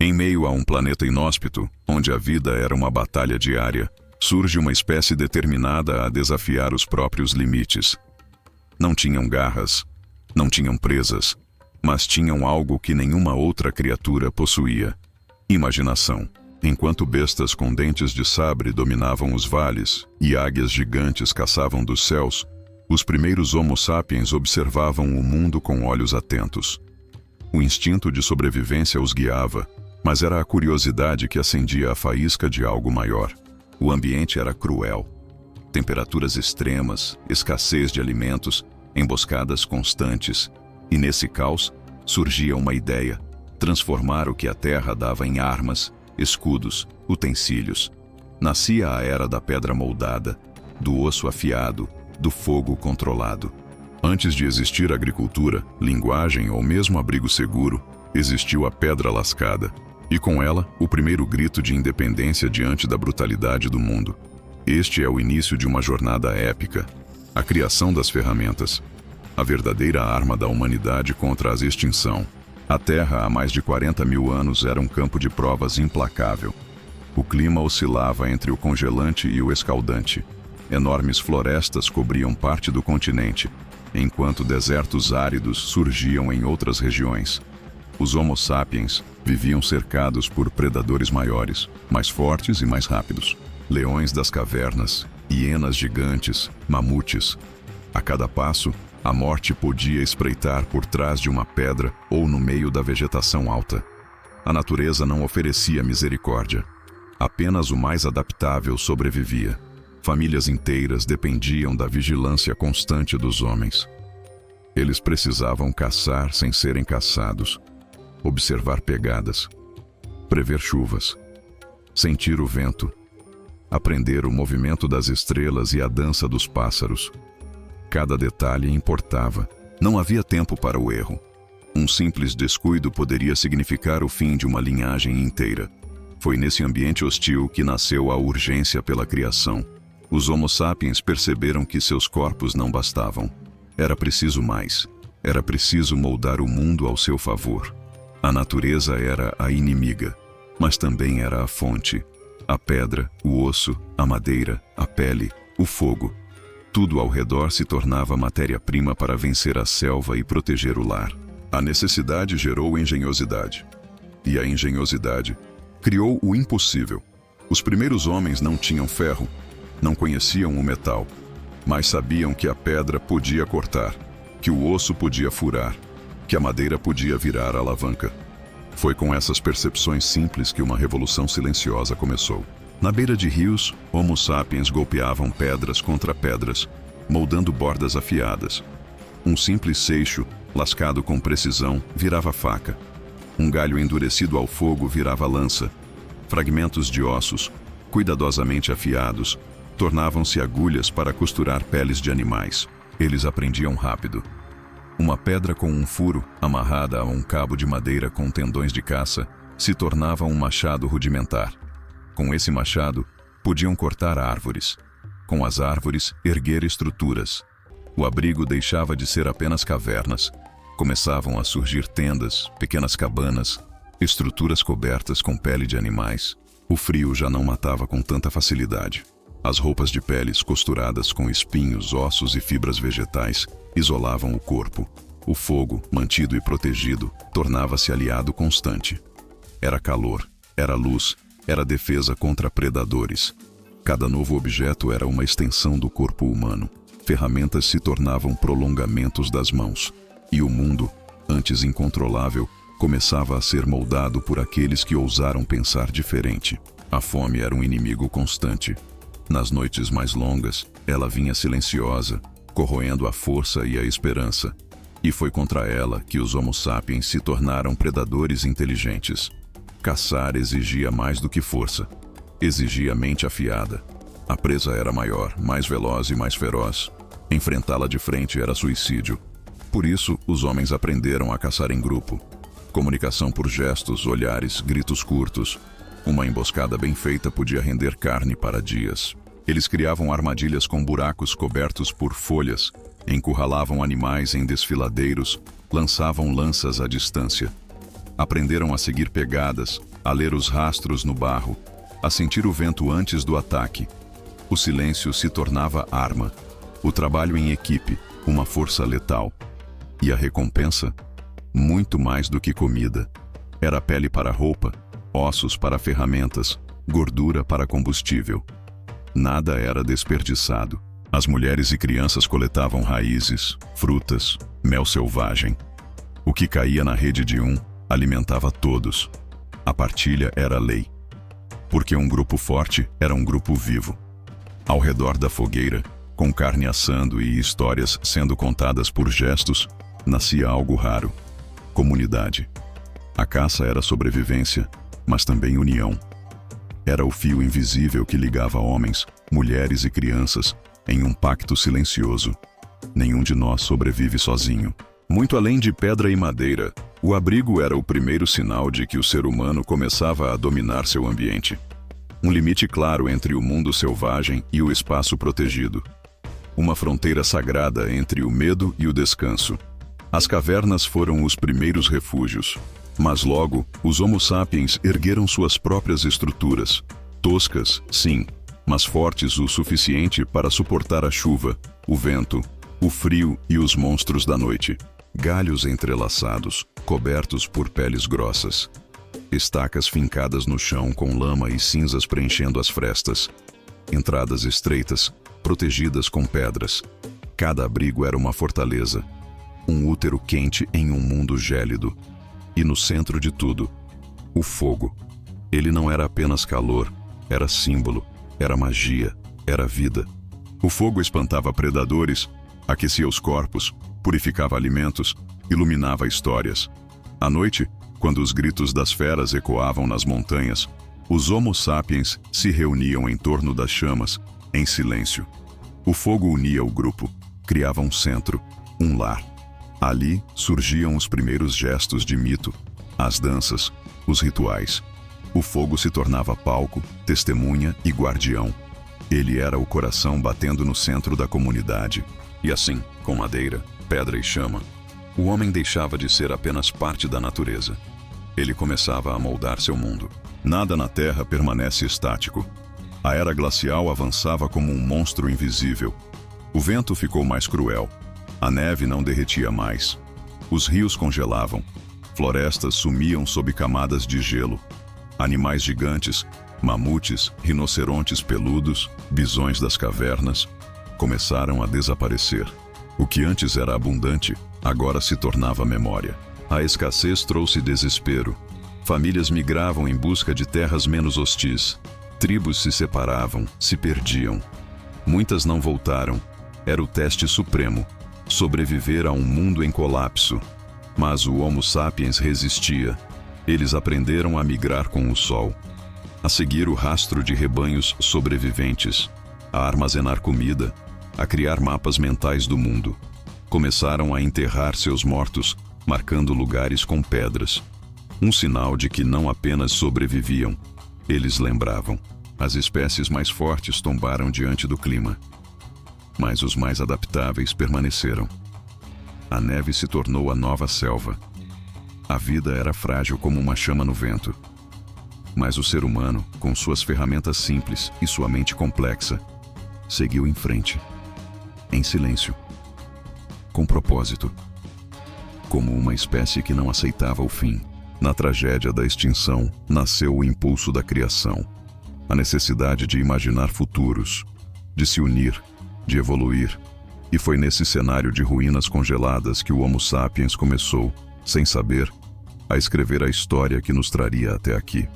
Em meio a um planeta inóspito, onde a vida era uma batalha diária, surge uma espécie determinada a desafiar os próprios limites. Não tinham garras, não tinham presas, mas tinham algo que nenhuma outra criatura possuía: imaginação. Enquanto bestas com dentes de sabre dominavam os vales e águias gigantes caçavam dos céus, os primeiros Homo sapiens observavam o mundo com olhos atentos. O instinto de sobrevivência os guiava, mas era a curiosidade que acendia a faísca de algo maior. O ambiente era cruel. Temperaturas extremas, escassez de alimentos, emboscadas constantes. E nesse caos surgia uma ideia: transformar o que a terra dava em armas, escudos, utensílios. Nascia a era da pedra moldada, do osso afiado, do fogo controlado. Antes de existir agricultura, linguagem ou mesmo abrigo seguro, existiu a pedra lascada, e com ela o primeiro grito de independência diante da brutalidade do mundo. Este é o início de uma jornada épica, a criação das ferramentas, a verdadeira arma da humanidade contra a extinção. A Terra, há mais de 40 mil anos, era um campo de provas implacável. O clima oscilava entre o congelante e o escaldante. Enormes florestas cobriam parte do continente, enquanto desertos áridos surgiam em outras regiões. Os Homo sapiens viviam cercados por predadores maiores, mais fortes e mais rápidos. Leões das cavernas, hienas gigantes, mamutes. A cada passo, a morte podia espreitar por trás de uma pedra ou no meio da vegetação alta. A natureza não oferecia misericórdia. Apenas o mais adaptável sobrevivia. Famílias inteiras dependiam da vigilância constante dos homens. Eles precisavam caçar sem serem caçados, observar pegadas, prever chuvas, sentir o vento, aprender o movimento das estrelas e a dança dos pássaros. Cada detalhe importava. Não havia tempo para o erro. Um simples descuido poderia significar o fim de uma linhagem inteira. Foi nesse ambiente hostil que nasceu a urgência pela criação. Os Homo sapiens perceberam que seus corpos não bastavam. Era preciso mais. Era preciso moldar o mundo ao seu favor. A natureza era a inimiga, mas também era a fonte. A pedra, o osso, a madeira, a pele, o fogo. Tudo ao redor se tornava matéria-prima para vencer a selva e proteger o lar. A necessidade gerou engenhosidade. E a engenhosidade criou o impossível. Os primeiros homens não tinham ferro, não conheciam o metal, mas sabiam que a pedra podia cortar, que o osso podia furar, que a madeira podia virar alavanca. Foi com essas percepções simples que uma revolução silenciosa começou. Na beira de rios, Homo sapiens golpeavam pedras contra pedras, moldando bordas afiadas. Um simples seixo, lascado com precisão, virava faca. Um galho endurecido ao fogo virava lança. Fragmentos de ossos, cuidadosamente afiados, tornavam-se agulhas para costurar peles de animais. Eles aprendiam rápido. Uma pedra com um furo, amarrada a um cabo de madeira com tendões de caça, se tornava um machado rudimentar. Com esse machado, podiam cortar árvores. Com as árvores, erguer estruturas. O abrigo deixava de ser apenas cavernas. Começavam a surgir tendas, pequenas cabanas, estruturas cobertas com pele de animais. O frio já não matava com tanta facilidade. As roupas de peles costuradas com espinhos, ossos e fibras vegetais isolavam o corpo. O fogo, mantido e protegido, tornava-se aliado constante. Era calor, era luz, era defesa contra predadores. Cada novo objeto era uma extensão do corpo humano. Ferramentas se tornavam prolongamentos das mãos. E o mundo, antes incontrolável, começava a ser moldado por aqueles que ousaram pensar diferente. A fome era um inimigo constante. Nas noites mais longas, ela vinha silenciosa, corroendo a força e a esperança. E foi contra ela que os Homo sapiens se tornaram predadores inteligentes. Caçar exigia mais do que força. Exigia mente afiada. A presa era maior, mais veloz e mais feroz. Enfrentá-la de frente era suicídio. Por isso, os homens aprenderam a caçar em grupo. Comunicação por gestos, olhares, gritos curtos. Uma emboscada bem feita podia render carne para dias. Eles criavam armadilhas com buracos cobertos por folhas, encurralavam animais em desfiladeiros, lançavam lanças à distância. Aprenderam a seguir pegadas, a ler os rastros no barro, a sentir o vento antes do ataque. O silêncio se tornava arma, o trabalho em equipe, uma força letal. E a recompensa? Muito mais do que comida. Era pele para roupa, ossos para ferramentas, gordura para combustível. Nada era desperdiçado. As mulheres e crianças coletavam raízes, frutas, mel selvagem. O que caía na rede de um, alimentava todos. A partilha era lei. Porque um grupo forte era um grupo vivo. Ao redor da fogueira, com carne assando e histórias sendo contadas por gestos, nascia algo raro: comunidade. A caça era sobrevivência, mas também união. Era o fio invisível que ligava homens, mulheres e crianças em um pacto silencioso. Nenhum de nós sobrevive sozinho. Muito além de pedra e madeira, o abrigo era o primeiro sinal de que o ser humano começava a dominar seu ambiente. Um limite claro entre o mundo selvagem e o espaço protegido. Uma fronteira sagrada entre o medo e o descanso. As cavernas foram os primeiros refúgios, mas logo os Homo sapiens ergueram suas próprias estruturas. Toscas, sim, mas fortes o suficiente para suportar a chuva, o vento, o frio e os monstros da noite. Galhos entrelaçados, cobertos por peles grossas. Estacas fincadas no chão com lama e cinzas preenchendo as frestas. Entradas estreitas, protegidas com pedras. Cada abrigo era uma fortaleza. Um útero quente em um mundo gélido. E no centro de tudo, o fogo. Ele não era apenas calor, era símbolo, era magia, era vida. O fogo espantava predadores, aquecia os corpos, purificava alimentos, iluminava histórias. À noite, quando os gritos das feras ecoavam nas montanhas, os Homo sapiens se reuniam em torno das chamas, em silêncio. O fogo unia o grupo, criava um centro, um lar. Ali surgiam os primeiros gestos de mito, as danças, os rituais. O fogo se tornava palco, testemunha e guardião. Ele era o coração batendo no centro da comunidade. E assim, com madeira, pedra e chama, o homem deixava de ser apenas parte da natureza. Ele começava a moldar seu mundo. Nada na Terra permanece estático. A era glacial avançava como um monstro invisível. O vento ficou mais cruel. A neve não derretia mais. Os rios congelavam. Florestas sumiam sob camadas de gelo. Animais gigantes, mamutes, rinocerontes peludos, bisões das cavernas, começaram a desaparecer. O que antes era abundante, agora se tornava memória. A escassez trouxe desespero. Famílias migravam em busca de terras menos hostis. Tribos se separavam, se perdiam. Muitas não voltaram. Era o teste supremo. Sobreviver a um mundo em colapso. Mas o Homo sapiens resistia. Eles aprenderam a migrar com o sol, a seguir o rastro de rebanhos sobreviventes, a armazenar comida, a criar mapas mentais do mundo. Começaram a enterrar seus mortos, marcando lugares com pedras. Um sinal de que não apenas sobreviviam, eles lembravam. As espécies mais fortes tombaram diante do clima, mas os mais adaptáveis permaneceram. A neve se tornou a nova selva. A vida era frágil como uma chama no vento. Mas o ser humano, com suas ferramentas simples e sua mente complexa, seguiu em frente, em silêncio, com propósito, como uma espécie que não aceitava o fim. Na tragédia da extinção, nasceu o impulso da criação, a necessidade de imaginar futuros, de se unir, de evoluir. E foi nesse cenário de ruínas congeladas que o Homo sapiens começou, sem saber, a escrever a história que nos traria até aqui.